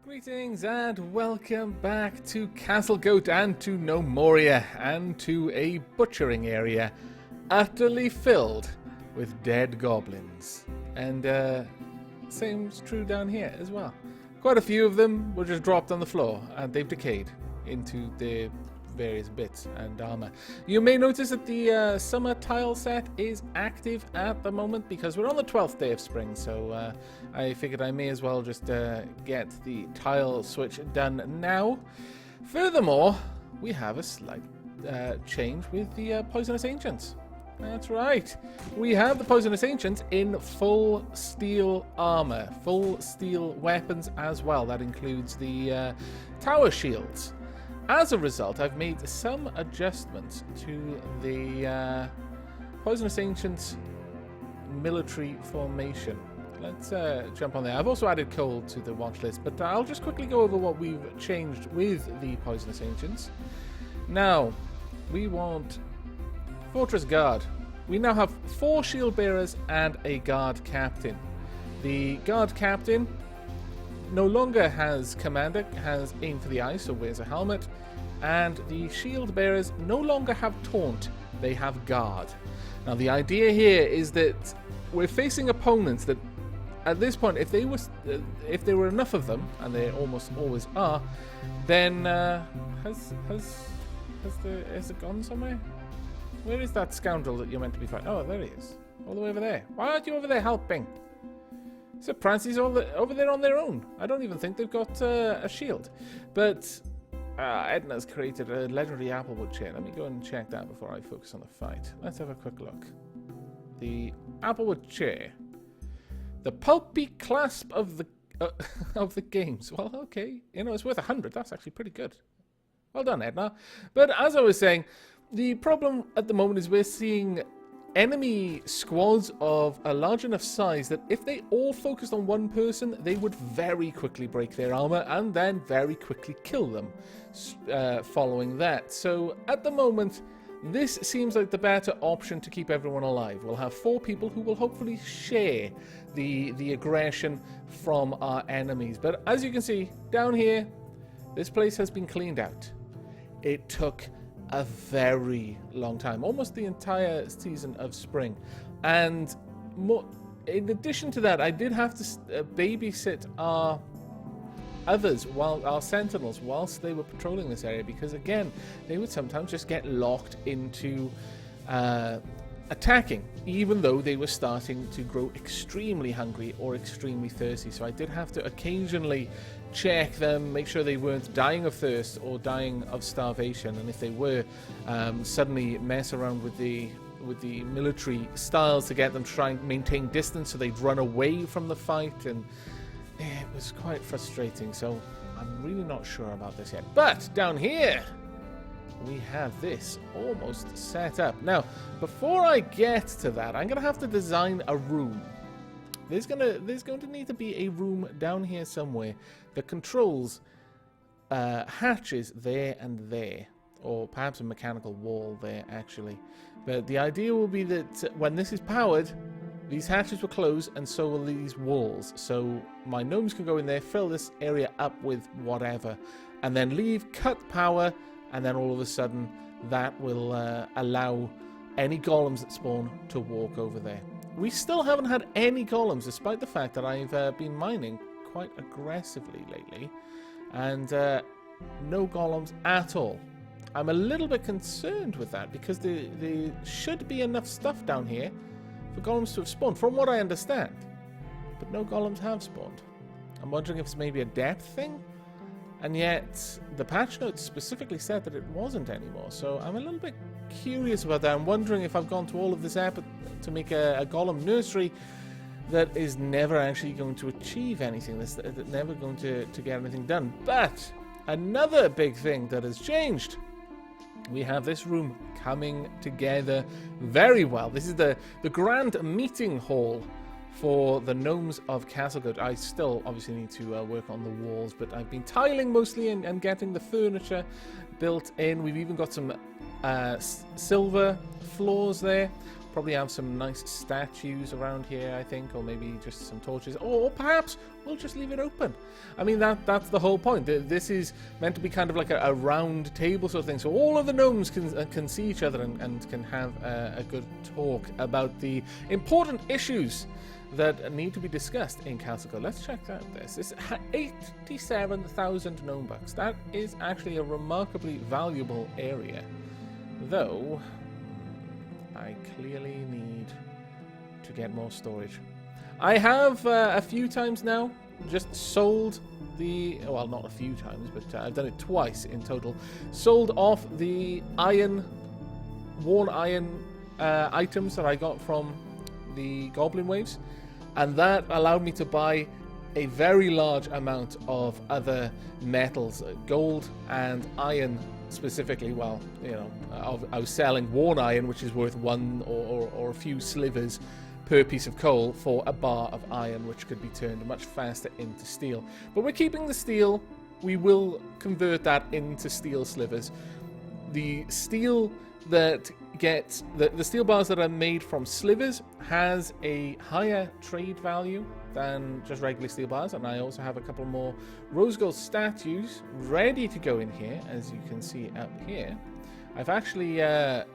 Greetings and welcome back to Castlegoat and to Gnomoria and to a butchering area utterly filled with dead goblins. And same's true down here as well. Quite a few of them were just dropped on the floor and they've decayed into their various bits and armor. You may notice that the summer tile set is active at the moment because we're on the 12th day of spring, so I figured I may as well just get the tile switch done now. Furthermore, we have a slight change with the Poisonous Ancients. That's right. We have the Poisonous Ancients in full steel armor, full steel weapons as well. That includes the tower shields. As a result, I've made some adjustments to the Poisonous Ancients military formation. Let's jump on there. I've also added coal to the watch list, but I'll just quickly go over what we've changed with the Poisonous Ancients. Now, we want Fortress Guard. We now have 4 shield bearers and a guard captain. The guard captain no longer has commander, has aim for the eye, so wears a helmet, and the shield bearers no longer have taunt, they have guard. Now the idea here is that we're facing opponents that at this point, if there were enough of them, and there almost always are, then has it gone somewhere? Where is that scoundrel that you're meant to be fighting? Oh, there he is, all the way over there. Why aren't you over there helping? Surprised he's over there on their own. I don't even think they've got a shield. But Edna's created a legendary applewood chair. Let me go and check that before I focus on the fight. Let's have a quick look. The applewood chair. The pulpy clasp of the games. Well, okay. You know, it's worth 100. That's actually pretty good. Well done, Edna. But as I was saying, the problem at the moment is we're seeing enemy squads of a large enough size that if they all focused on one person, they would very quickly break their armor and then very quickly kill them following that. So at the moment, this seems like the better option to keep everyone alive. We'll have 4 people who will hopefully share the aggression from our enemies. But as you can see, down here, this place has been cleaned out. It took a very long time, almost the entire season of spring. And in addition to that, I did have to babysit our sentinels whilst they were patrolling this area, because again, they would sometimes just get locked into attacking, even though they were starting to grow extremely hungry or extremely thirsty. So I did have to occasionally check them, make sure they weren't dying of thirst or dying of starvation, and if they were, suddenly mess around with the military styles to get them to try and maintain distance so they'd run away from the fight, and it was quite frustrating. So I'm really not sure about this yet. But down here we have this almost set up. Now, before I get to that, I'm gonna have to design a room. There's going to need to be a room down here somewhere that controls hatches there and there, or perhaps a mechanical wall there actually. But the idea will be that when this is powered, these hatches will close and so will these walls. So my gnomes can go in there, fill this area up with whatever, and then leave, cut power, and then all of a sudden that will allow any golems that spawn to walk over there. We still haven't had any golems, despite the fact that I've been mining quite aggressively lately, and no golems at all. I'm a little bit concerned with that, because there should be enough stuff down here for golems to have spawned, from what I understand. But no golems have spawned. I'm wondering if it's maybe a depth thing, and yet the patch notes specifically said that it wasn't anymore, so I'm a little bit curious about that. I'm wondering if I've gone to all of this effort to make a golem nursery that is never actually going to achieve anything, that's never going to get anything done. But another big thing that has changed, we have this room coming together very well. This is the grand meeting hall for the gnomes of Castlegoat. I still obviously need to work on the walls, but I've been tiling mostly and getting the furniture built in. We've even got some silver floors there. Probably have some nice statues around here, I think, or maybe just some torches, or perhaps we'll just leave it open. I mean, that's the whole point. This is meant to be kind of like a round table sort of thing, so all of the gnomes can see each other and can have a good talk about the important issues that need to be discussed in Castlegoat. Let's check out this. It's 87,000 gnome bucks. That is actually a remarkably valuable area, though I clearly need to get more storage. I have a few times now just sold the, well, not a few times, but I've done it twice in total, sold off the worn iron items that I got from the goblin waves, and that allowed me to buy a very large amount of other metals, gold and iron specifically. Well, you know, I was selling worn iron, which is worth one or a few slivers per piece of coal, for a bar of iron, which could be turned much faster into steel. But we're keeping the steel. We will convert that into steel slivers. The steel that gets the steel bars that are made from slivers has a higher trade value than just regular steel bars, and I also have a couple more rose gold statues ready to go in here, as you can see up here. I've actually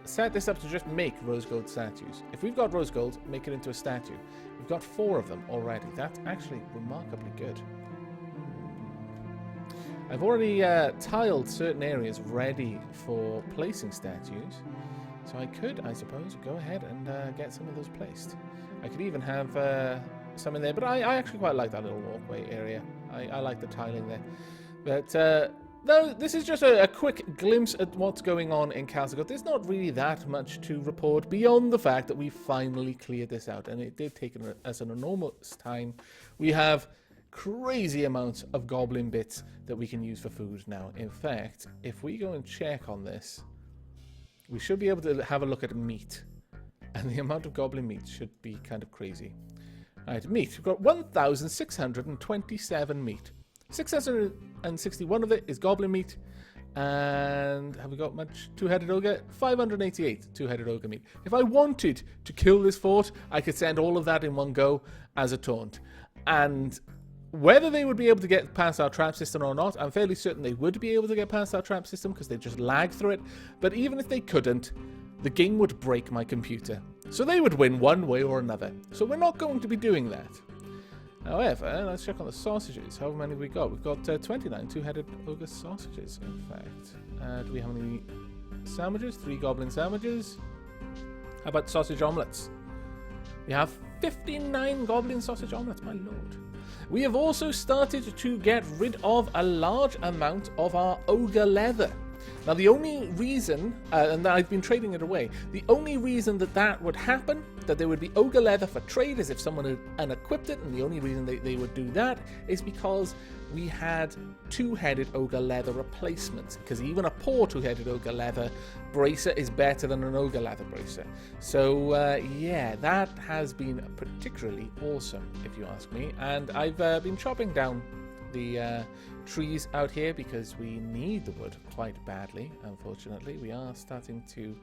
set this up to just make rose gold statues. If we've got rose gold, make it into a statue. We've got 4 of them already. That's actually remarkably good. I've already tiled certain areas ready for placing statues, so I could, I suppose, go ahead and get some of those placed. I could even have some in there, but I actually quite like that little walkway area. I like the tiling there. But no, this is just a quick glimpse at what's going on in Castlegoat. There's not really that much to report beyond the fact that we finally cleared this out, and it did take us an enormous time. We have crazy amounts of goblin bits that we can use for food now. In fact, if we go and check on this, we should be able to have a look at meat, and the amount of goblin meat should be kind of crazy. Alright, meat. We've got 1,627 meat. 661 of it is goblin meat. And have we got much two-headed ogre? 588 two-headed ogre meat. If I wanted to kill this fort, I could send all of that in one go as a taunt. And whether they would be able to get past our trap system or not, I'm fairly certain they would be able to get past our trap system because they just lag through it. But even if they couldn't, the game would break my computer. So they would win one way or another. So we're not going to be doing that. However, let's check on the sausages. How many have we got? We've got 29 two-headed ogre sausages, in fact. Do we have any sandwiches? 3 goblin sandwiches. How about sausage omelettes? We have 59 goblin sausage omelettes, my lord. We have also started to get rid of a large amount of our ogre leather. Now, the only reason, and I've been trading it away, the only reason that would happen, that there would be ogre leather for trade, is if someone had unequipped it, and the only reason they would do that is because we had two-headed ogre leather replacements, because even a poor two-headed ogre leather bracer is better than an ogre leather bracer. So, yeah, that has been particularly awesome, if you ask me, and I've been chopping down the trees out here because we need the wood quite badly. Unfortunately, we are starting to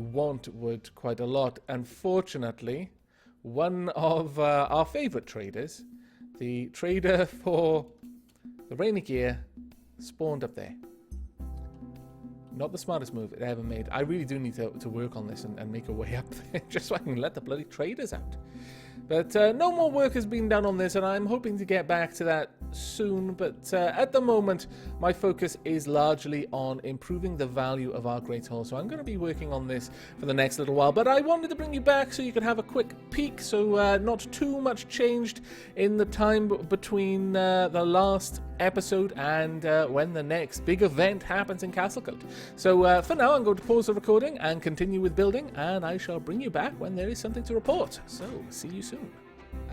want wood quite a lot. Unfortunately, one of our favorite traders, the trader for the rainy gear, spawned up there. Not the smartest move it ever made. I really do need to work on this and make a way up there just so I can let the bloody traders out. But no more work has been done on this, and I'm hoping to get back to that soon. But at the moment, my focus is largely on improving the value of our Great Hall. So I'm going to be working on this for the next little while. But I wanted to bring you back so you could have a quick peek. So not too much changed in the time between the last episode and when the next big event happens in Castlegoat. So for now, I'm going to pause the recording and continue with building, and I shall bring you back when there is something to report. So see you soon.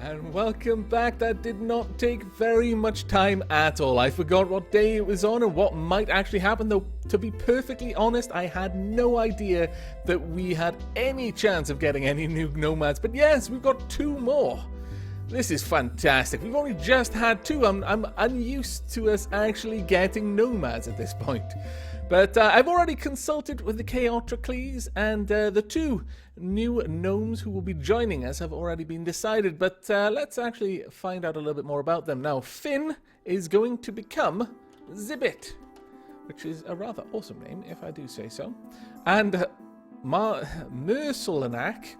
And welcome back. That did not take very much time at all. I forgot what day it was on and what might actually happen, though to be perfectly honest, I had no idea that we had any chance of getting any new nomads. But yes, we've got 2 more. This is fantastic. We've only just had 2. I'm unused to us actually getting nomads at this point. But I've already consulted with the Chaotrocles, and the 2 new gnomes who will be joining us have already been decided. But let's actually find out a little bit more about them. Now, Finn is going to become Zibbit, which is a rather awesome name, if I do say so. And Mercelanak,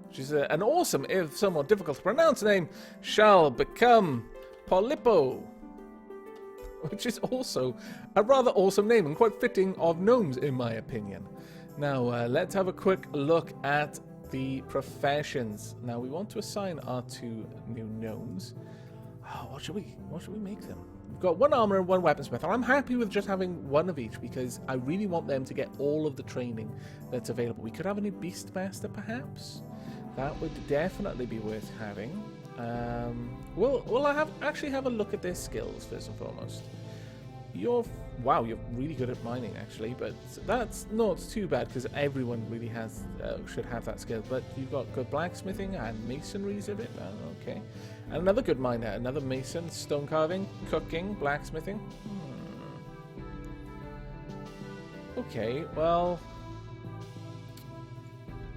which is an awesome, if somewhat difficult to pronounce name, shall become Polippo, which is also a rather awesome name and quite fitting of gnomes, in my opinion. Now, let's have a quick look at the professions. Now, we want to assign our 2 new gnomes. Oh, what should we make them? We've got 1 armor and 1 weaponsmith. I'm happy with just having 1 of each because I really want them to get all of the training that's available. We could have a new beastmaster, perhaps. That would definitely be worth having. We'll actually have a look at their skills first and foremost. You're really good at mining actually, but that's not too bad because everyone really should have that skill. But you've got good blacksmithing and masonry, is it? Okay, and another good miner, another mason, stone carving, cooking, blacksmithing. Okay, well,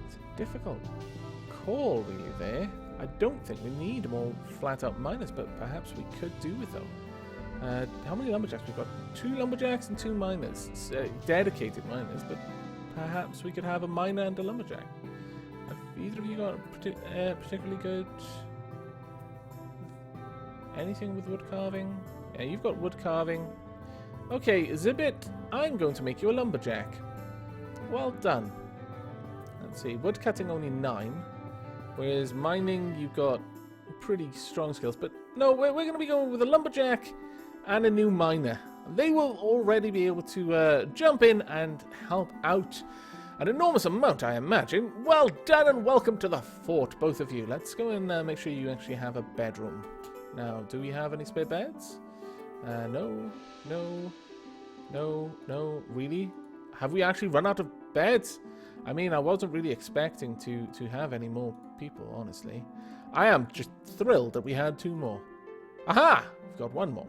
it's a difficult call really there. I don't think we need more flat-out miners, but perhaps we could do with them. How many lumberjacks we've got? 2 lumberjacks and 2 miners. Dedicated miners, but perhaps we could have a miner and a lumberjack. Have either of you got particularly good... anything with wood carving? Yeah, you've got wood carving. Okay, Zibbit, I'm going to make you a lumberjack. Well done. Let's see, wood cutting only 9. Whereas mining, you've got pretty strong skills. But no, we're going to be going with a lumberjack and a new miner. They will already be able to jump in and help out an enormous amount, I imagine. Well done and welcome to the fort, both of you. Let's go and make sure you actually have a bedroom. Now, do we have any spare beds? No. Really? Have we actually run out of beds? I mean, I wasn't really expecting to have any more people, honestly. I am just thrilled that we had 2 more. Aha! We've got 1 more.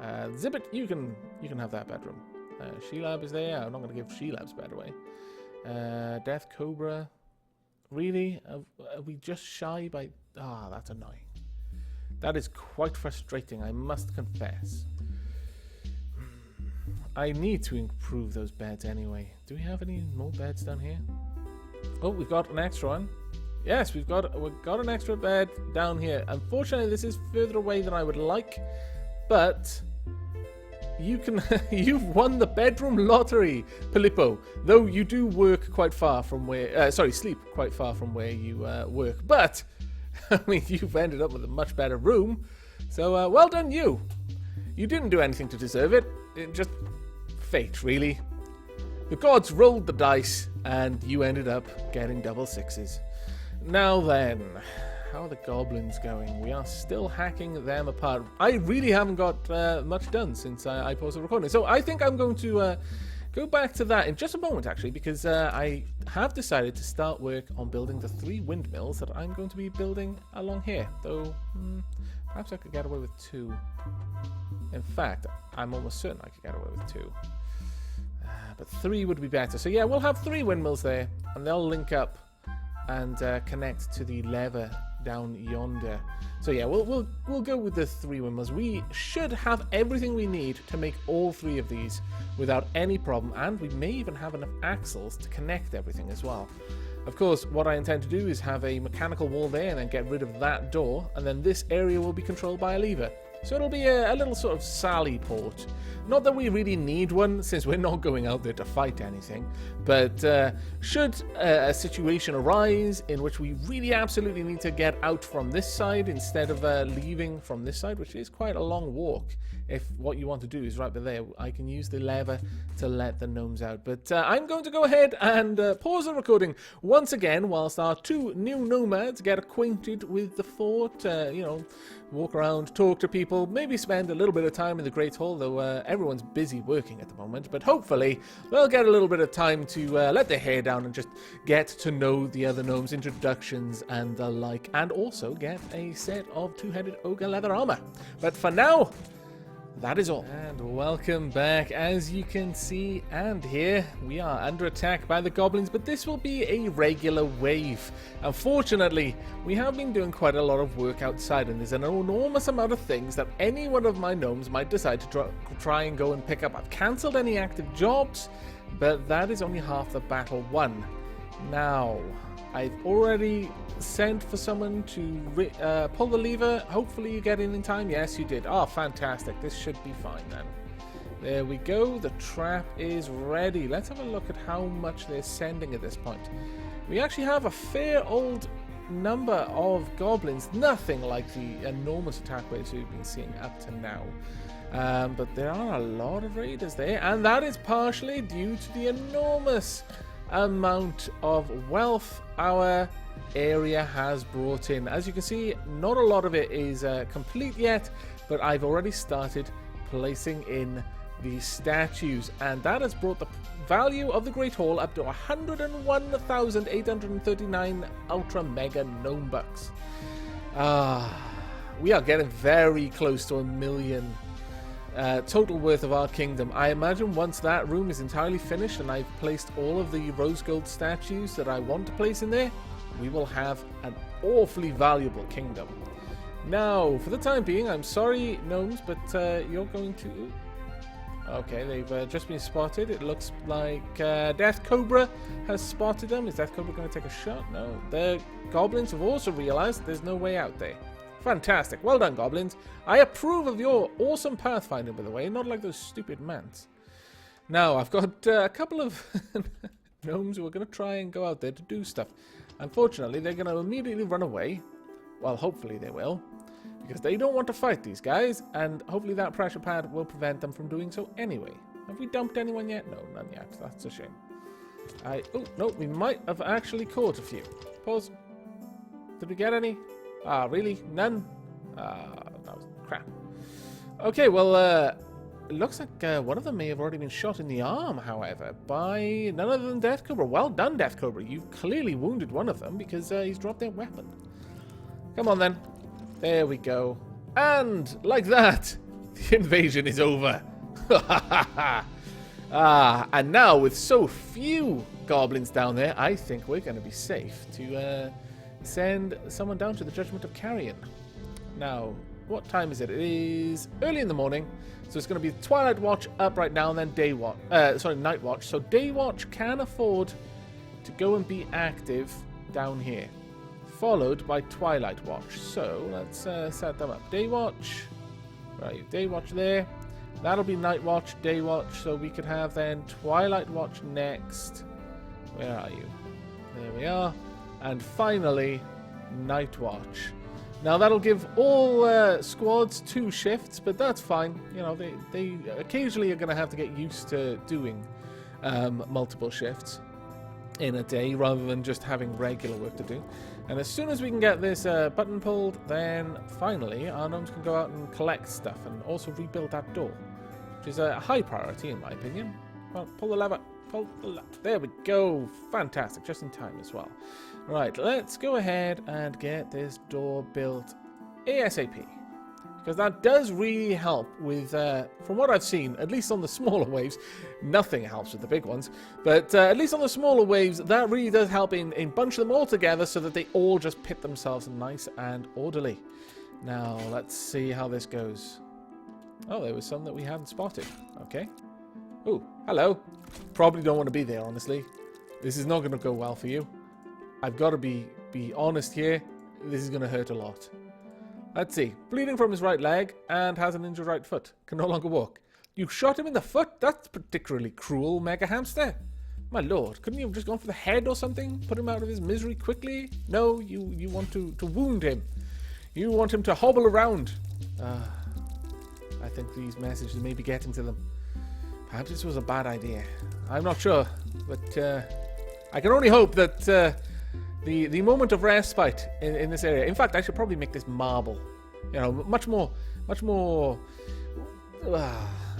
Zibbit, you can have that bedroom. Sheelab is there. I'm not going to give Sheelab's bed away. Death Cobra. Really? Are we just shy by... Ah, that's annoying. That is quite frustrating, I must confess. I need to improve those beds anyway. Do we have any more beds down here? Oh, we've got an extra one. Yes, we've got an extra bed down here. Unfortunately, this is further away than I would like, but you've won the bedroom lottery, Polippo. Though you do work quite far from where sleep quite far from where you work. But I mean, you've ended up with a much better room. So well done, you. You didn't do anything to deserve it. It just fate, really. The gods rolled the dice, and you ended up getting double 6s. Now then, how are the goblins going? We are still hacking them apart. I really haven't got much done since I posted recording. So I think I'm going to go back to that in just a moment, actually, because I have decided to start work on building the 3 windmills that I'm going to be building along here. Though, perhaps I could get away with 2. In fact, I'm almost certain I could get away with 2. But 3 would be better. So yeah, we'll have 3 windmills there, and they'll link up and connect to the lever down yonder. So yeah, we'll go with the 3 windmills. We should have everything we need to make all 3 of these without any problem, and we may even have enough axles to connect everything as well. Of course, what I intend to do is have a mechanical wall there and then get rid of that door, and then this area will be controlled by a lever. So it'll be a little sort of sally port. Not that we really need one, since we're not going out there to fight anything, but should a situation arise in which we really absolutely need to get out from this side instead of leaving from this side, which is quite a long walk if what you want to do is right there, I can use the lever to let the gnomes out. But I'm going to go ahead and pause the recording once again whilst our two new nomads get acquainted with the fort, you know, walk around, talk to people, maybe spend a little bit of time in the Great Hall, though everyone's busy working at the moment. But hopefully they'll get a little bit of time to let their hair down and just get to know the other gnomes, introductions and the like, and also get a set of two-headed ogre leather armor. But for now, that is all. And welcome back. As you can see and hear, we are under attack by the goblins, but this will be a regular wave. Unfortunately, we have been doing quite a lot of work outside, and there's an enormous amount of things that any one of my gnomes might decide to try and go and pick up. I've cancelled any active jobs, but that is only half the battle won. Now, I've already sent for someone to pull the lever. Hopefully you get in time. Yes, you did. Oh, fantastic. This should be fine then. There we go. The trap is ready. Let's have a look at how much they're sending at this point. We actually have a fair old number of goblins. Nothing like the enormous attack waves we've been seeing up to now. But there are a lot of raiders there, and that is partially due to the enormous amount of wealth our area has brought in. As you can see, not a lot of it is complete yet, but I've already started placing in the statues, and that has brought the value of the Great Hall up to 101,839 ultra mega gnome bucks. We are getting very close to 1 million total worth of our kingdom. I imagine once that room is entirely finished and I've placed all of the rose gold statues that I want to place in there, we will have an awfully valuable kingdom. Now, for the time being, I'm sorry, gnomes, but you're going to... Okay, they've just been spotted. It looks like Death Cobra has spotted them. Is Death Cobra going to take a shot? No. The goblins have also realized there's no way out there. Fantastic. Well done, goblins. I approve of your awesome pathfinding, by the way, not like those stupid mants. Now, I've got a couple of gnomes who are going to try and go out there to do stuff. Unfortunately, they're going to immediately run away. Well, hopefully they will, because they don't want to fight these guys, and hopefully that pressure pad will prevent them from doing so anyway. Have we dumped anyone yet? No, none yet. That's a shame. Oh, no, we might have actually caught a few. Pause. Did we get any? Ah, really? None? That was crap. Okay, well, it looks like one of them may have already been shot in the arm, however, by none other than Death Cobra. Well done, Death Cobra. You've clearly wounded one of them because he's dropped their weapon. Come on, then. There we go. And, like that, the invasion is over. And now, with so few goblins down there, I think we're going to be safe to... send someone down to the Judgment of Carrion. Now, what time is it? It is early in the morning, so it's going to be Twilight Watch up right now, and then Night Watch. So Day Watch can afford to go and be active down here, followed by Twilight Watch. So let's set them up. Day Watch, right? Day Watch there. That'll be Night Watch, Day Watch. So we could have then Twilight Watch next. Where are you? There we are. And finally, Night Watch. Now that'll give all squads 2 shifts, but that's fine. You know, they occasionally are going to have to get used to doing multiple shifts in a day rather than just having regular work to do. And as soon as we can get this button pulled, then finally our gnomes can go out and collect stuff and also rebuild that door, which is a high priority in my opinion. Well, pull the lever. There we go. Fantastic. Just in time as well. Right, let's go ahead and get this door built ASAP. Because that does really help with, from what I've seen, at least on the smaller waves, nothing helps with the big ones, but at least on the smaller waves, that really does help in bunch them all together so that they all just pit themselves nice and orderly. Now, let's see how this goes. Oh, there was some that we hadn't spotted. Okay. Oh, hello. Probably don't want to be there, honestly. This is not going to go well for you. I've got to be honest here. This is going to hurt a lot. Let's see. Bleeding from his right leg and has an injured right foot. Can no longer walk. You shot him in the foot? That's particularly cruel, Mega Hamster. My lord, couldn't you have just gone for the head or something? Put him out of his misery quickly? No, you want to wound him. You want him to hobble around. I think these messages may be getting to them. Perhaps this was a bad idea. I'm not sure, but I can only hope that the moment of respite in this area. In fact, I should probably make this marble. You know, much more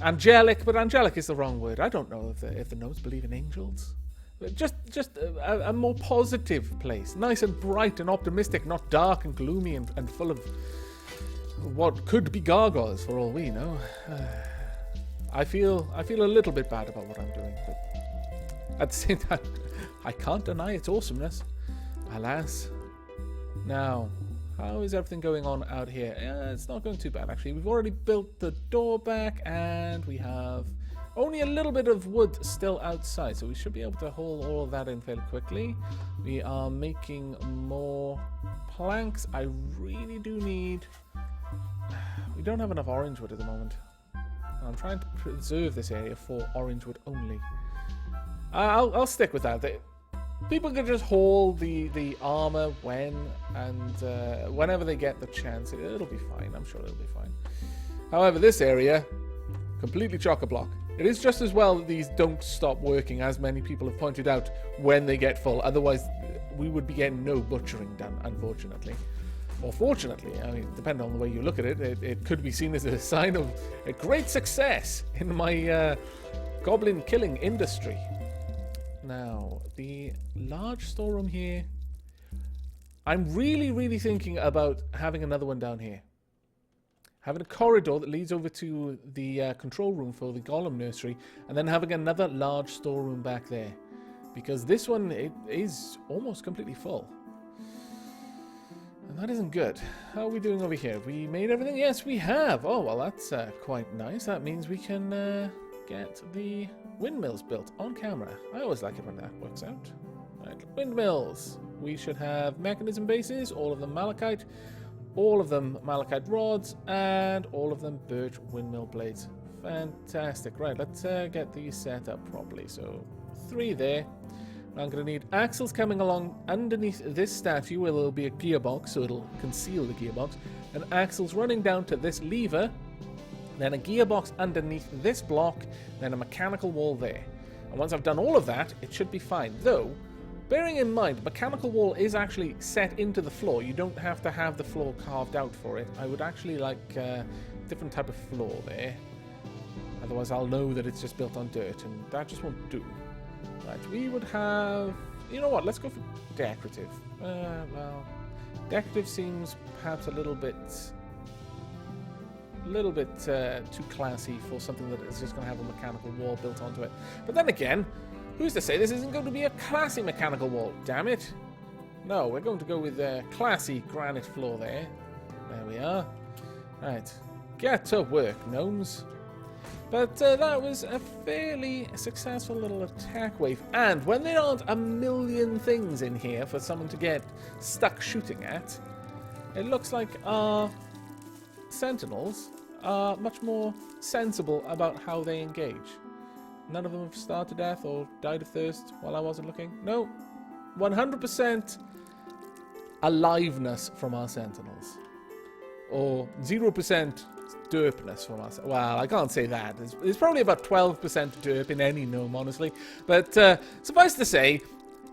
angelic. But angelic is the wrong word. I don't know if the gnomes believe in angels. Just a more positive place, nice and bright and optimistic, not dark and gloomy and full of what could be gargoyles for all we know. I feel a little bit bad about what I'm doing, but at the same time, I can't deny its awesomeness. Alas. Now, how is everything going on out here? It's not going too bad, actually. We've already built the door back, and we have only a little bit of wood still outside, so we should be able to haul all of that in fairly quickly. We are making more planks. I really do need... We don't have enough orange wood at the moment. I'm trying to preserve this area for orange wood only. I'll stick with that. People can just haul the armor whenever they get the chance. It'll be fine. I'm sure it'll be fine. However, this area, completely chock-a-block. It is just as well that these don't stop working, as many people have pointed out, when they get full. Otherwise, we would be getting no butchering done, unfortunately. Or fortunately, I mean, depending on the way you look at it, it could be seen as a sign of a great success in my goblin killing industry. Now, the large storeroom here, I'm really thinking about having another one down here. Having a corridor that leads over to the control room for the golem nursery, and then having another large storeroom back there. Because this one, it is almost completely full. And that isn't good. How are we doing over here? We made everything? Yes, we have. Oh, well, that's quite nice. That means we can get the windmills built on camera. I always like it when that works out. Right, windmills. We should have mechanism bases, all of them malachite, all of them malachite rods, and all of them birch windmill blades. Fantastic. Right, let's get these set up properly. So 3 there. I'm going to need axles coming along underneath this statue where there'll be a gearbox, so it'll conceal the gearbox, and axles running down to this lever, then a gearbox underneath this block, then a mechanical wall there. And once I've done all of that, it should be fine. Though, bearing in mind, the mechanical wall is actually set into the floor. You don't have to have the floor carved out for it. I would actually like a different type of floor there. Otherwise, I'll know that it's just built on dirt, and that just won't do. Right, we would have... You know what, let's go for decorative. Well, decorative seems perhaps a little bit too classy for something that is just going to have a mechanical wall built onto it. But then again, who's to say this isn't going to be a classy mechanical wall? Damn it. No, we're going to go with a classy granite floor there. There we are. Right, get to work, gnomes. But that was a fairly successful little attack wave. And when there aren't a million things in here for someone to get stuck shooting at, it looks like our sentinels are much more sensible about how they engage. None of them have starved to death or died of thirst while I wasn't looking. No, 100% aliveness from our sentinels. Or 0% derpness from us. Well, I can't say that. There's probably about 12% derp in any gnome, honestly. But suffice to say,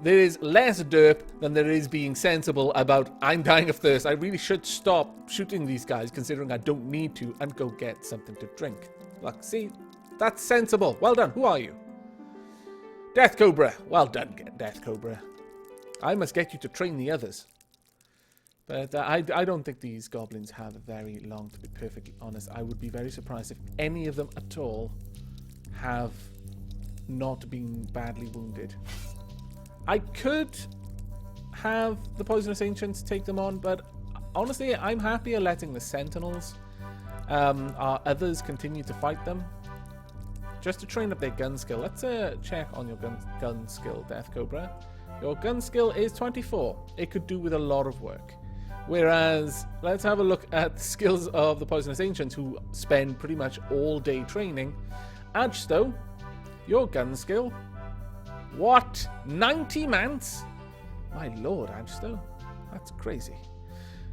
there is less derp than there is being sensible about, I'm dying of thirst. I really should stop shooting these guys, considering I don't need to, and go get something to drink. Look, see? That's sensible. Well done. Who are you? Death Cobra. Well done, Death Cobra. I must get you to train the others. But I don't think these goblins have very long, to be perfectly honest. I would be very surprised if any of them at all have not been badly wounded. I could have the Poisonous Ancients take them on, but honestly, I'm happier letting the Sentinels, our others, continue to fight them. Just to train up their gun skill. Let's check on your gun skill, Death Cobra. Your gun skill is 24. It could do with a lot of work. Whereas, let's have a look at the skills of the Poisonous Ancients, who spend pretty much all day training. Adgestow, your gun skill. What? 90 mance? My lord, Adgestow. That's crazy.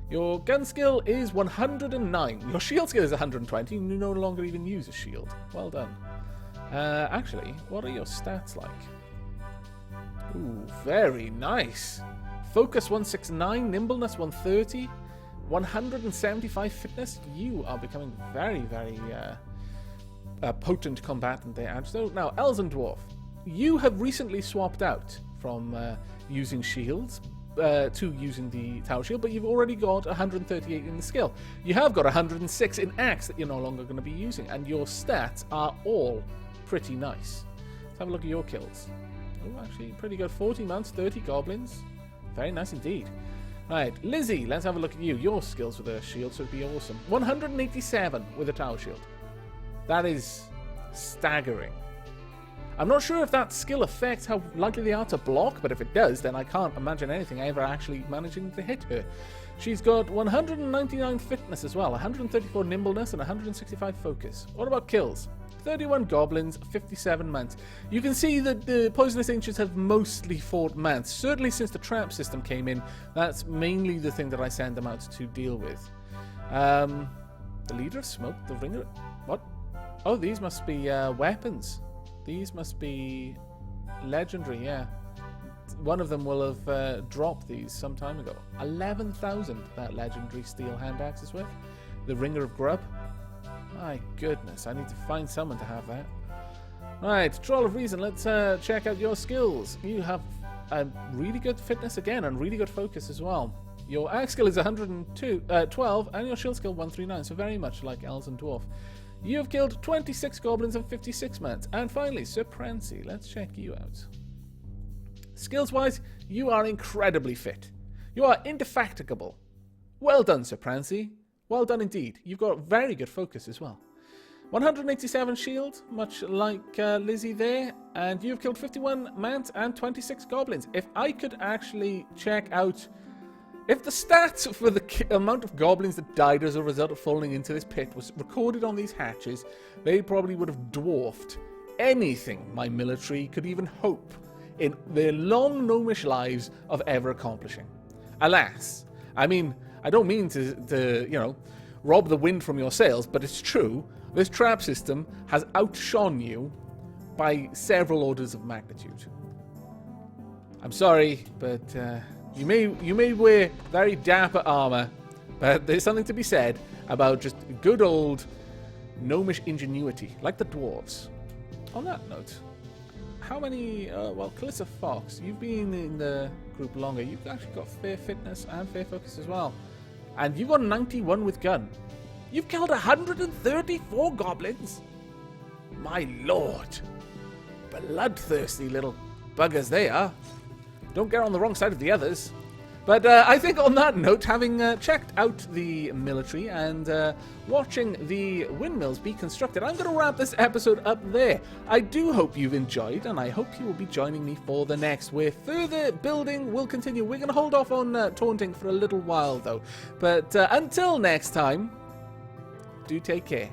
Your gun skill is 109. Your shield skill is 120. You no longer even use a shield. Well done. Actually, what are your stats like? Ooh, very nice. Focus 169, nimbleness 130, 175 fitness. You are becoming very, very potent combatant there. So now, Elves and Dwarf. You have recently swapped out from using shields to using the Tower Shield, but you've already got 138 in the skill. You have got 106 in Axe that you're no longer going to be using, and your stats are all pretty nice. Let's have a look at your kills. Oh, actually, pretty good. 40 mounts, 30 goblins. Very nice indeed. Right, Lizzie, let's have a look at you. Your skills with a shield should be awesome. 187 with a Tower Shield. That is staggering. I'm not sure if that skill affects how likely they are to block, but if it does, then I can't imagine anything ever actually managing to hit her. She's got 199 fitness as well, 134 nimbleness, and 165 focus. What about kills? 31 goblins, 57 mants. You can see that the Poisonous Ancients have mostly fought mants. Certainly since the trap system came in, that's mainly the thing that I send them out to deal with. The Leader of Smoke, the Ringer... What? Oh, these must be weapons. These must be legendary, yeah. One of them will have dropped these some time ago. 11,000 that legendary steel hand axe is worth. The Ringer of Grub. My goodness, I need to find someone to have that. Right, Troll of Reason, let's check out your skills. You have a really good fitness again and really good focus as well. Your axe skill is 112 and your shield skill 139, so very much like Elves and Dwarf. You have killed 26 goblins and 56 mants. And finally, Sir Prancy, let's check you out. Skills-wise, you are incredibly fit. You are indefatigable. Well done, Sir Prancy. Well done indeed. You've got very good focus as well. 187 shield, much like Lizzie there. And you've killed 51 mants and 26 goblins. If I could actually check out... If the stats for the amount of goblins that died as a result of falling into this pit was recorded on these hatches, they probably would have dwarfed anything my military could even hope in their long gnomish lives of ever accomplishing. Alas, I mean, I don't mean to you know, rob the wind from your sails, but it's true, this trap system has outshone you by several orders of magnitude. I'm sorry, but... You may wear very dapper armor, but there's something to be said about just good old gnomish ingenuity, like the dwarves. On that note, how many... well, Calissa Fox, you've been in the group longer. You've actually got fair fitness and fair focus as well. And you've got 91 with gun. You've killed 134 goblins? My lord. Bloodthirsty little buggers they are. Don't get on the wrong side of the others. But I think on that note, having checked out the military and watching the windmills be constructed, I'm going to wrap this episode up there. I do hope you've enjoyed, and I hope you will be joining me for the next, where further building will continue. We're going to hold off on taunting for a little while, though. But until next time, do take care.